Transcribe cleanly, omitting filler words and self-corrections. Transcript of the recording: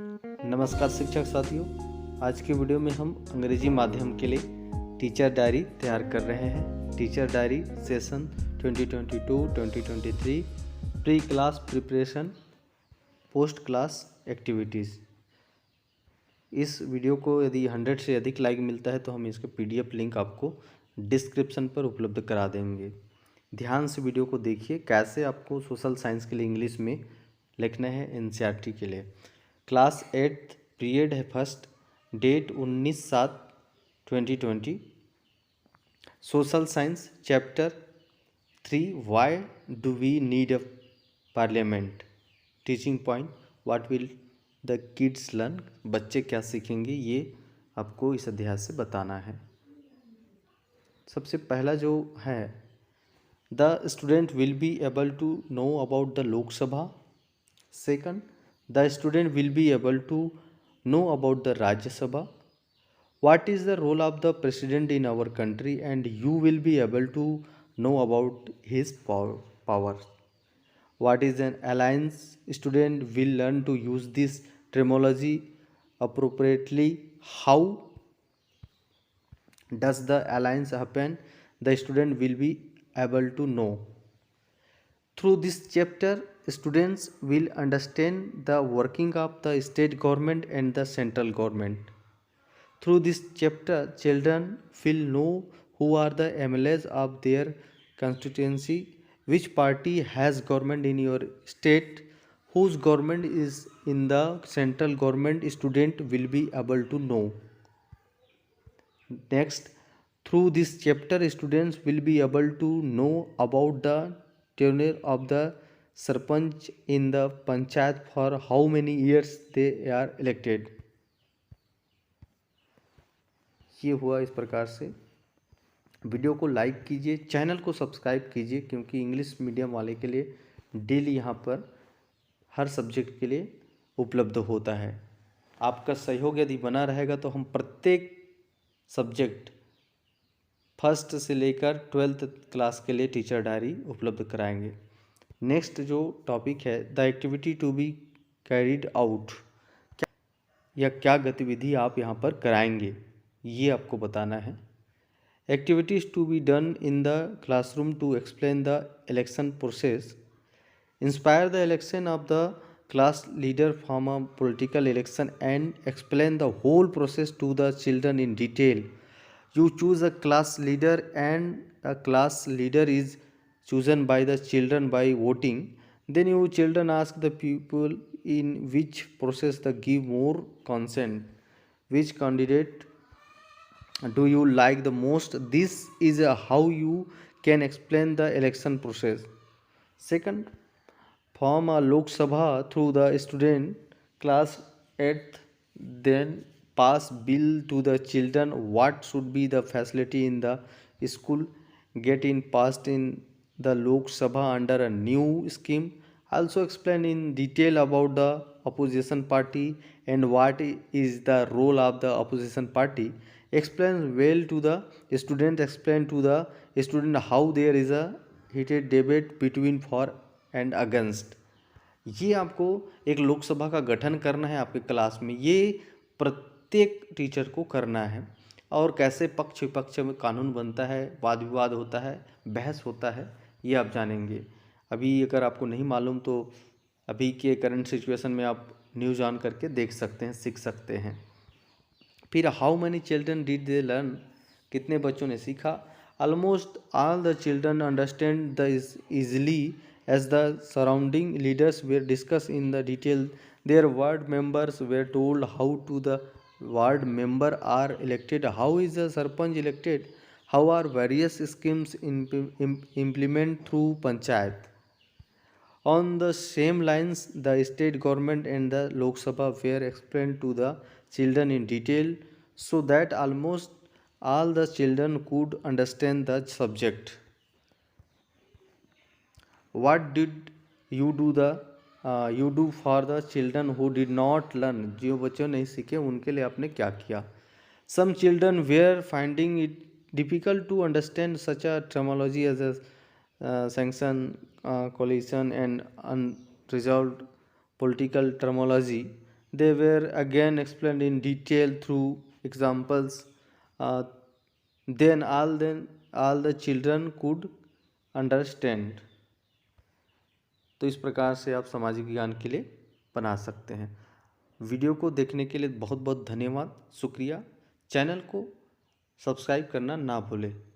नमस्कार शिक्षक साथियों, आज की वीडियो में हम अंग्रेजी माध्यम के लिए टीचर डायरी तैयार कर रहे हैं। Teacher diary session 2022-2023 pre class preparation post class activities. इस वीडियो को यदि 100 से अधिक लाइक मिलता है तो हम इसके PDF लिंक आपको डिस्क्रिप्शन पर उपलब्ध करा देंगे। ध्यान से वीडियो को देखिए, कैसे आपको सोशल साइंस के लिए इंग्लिश में लिखना है NCERT के लिए। क्लास 8 पीरियड है first, date 19/7/2020। Social science chapter 3 why do we need a parliament. Teaching point what will the kids learn. बच्चे क्या सीखेंगे ये आपको इस अध्याय से बताना है। सबसे पहला जो है, the student will be able to know about the Lok Sabha. Second, the student will be able to know about the Rajya Sabha. What is the role of the president in our country, and you will be able to know about his power. What is an alliance? Student will learn to use this terminology appropriately. How does the alliance happen? The student will be able to know. Through this chapter, students will understand the working of the state government and the central government. Through this chapter, children will know who are the MLAs of their constituency, which party has government in your state, whose government is in the central government. Student will be able to know. Next, through this chapter, students will be able to know about the tenure of the sarpanch in the panchayat for how many years they are elected. ये हुआ इस प्रकार से। Video को like कीजिए, channel को subscribe कीजिए, क्योंकि इंग्लिश मीडियम वाले के लिए डेली यहाँ पर हर सब्जेक्ट के लिए उपलब्ध होता है। आपका सहयोग यदि बना रहेगा तो हम प्रत्येक सब्जेक्ट फर्स्ट से लेकर 12th क्लास के लिए टीचर डायरी उपलब्ध कराएंगे। नेक्स्ट जो टॉपिक है, the activity to be carried out, या क्या गतिविधि आप यहाँ पर कराएंगे ये आपको बताना है। Activities to be done in the classroom to explain the election process, inspire the election of the class leader from a political election and explain the whole process to the children in detail. You choose a class leader, and a class leader is chosen by the children by voting. Then you children ask the people in which process they give more consent. Which candidate do you like the most? This is how you can explain the election process. Second, form a Lok Sabha through the student class 8th, then pass bill to the children. What should be the facility in the school get in passed in the Lok Sabha under a new scheme. Also explain in detail about the opposition party and what is the role of the opposition party. Explain well to the student. Explain to the student how there is a heated debate between for and against. ये आपको एक लोकसभा का गठन करना है आपके class में। ये प्रत्येक टीचर को करना है। और कैसे पक्ष विपक्ष में कानून बनता है, वाद विवाद होता है, बहस होता है, ये आप जानेंगे। अभी अगर आपको नहीं मालूम तो अभी के करंट सिचुएशन में आप न्यूज़ ऑन करके देख सकते हैं, सीख सकते हैं। फिर how many children did they learn, कितने बच्चों ने सीखा। Almost all the children understand the easily as the surrounding leaders were discussed in the detail. Their ward members were told how to the ward member are elected, how is the sarpanch elected, how are various schemes implement through panchayat. On the same lines, the state government and the Lok Sabha were explained to the children in detail, so that almost all the children could understand the subject. What did you do for the children who did not learn? जो बच्चों नहीं सीखे उनके लिए आपने क्या किया? Some children were finding it difficult to understand such a terminology as a sanction, coalition and unresolved political terminology. they were again explained in detail through examples. uh, then all the children could understand. तो इस प्रकार से आप सामाजिक विज्ञान के लिए बना सकते हैं। वीडियो को देखने के लिए बहुत बहुत धन्यवाद, शुक्रिया। चैनल को सब्सक्राइब करना ना भूलें।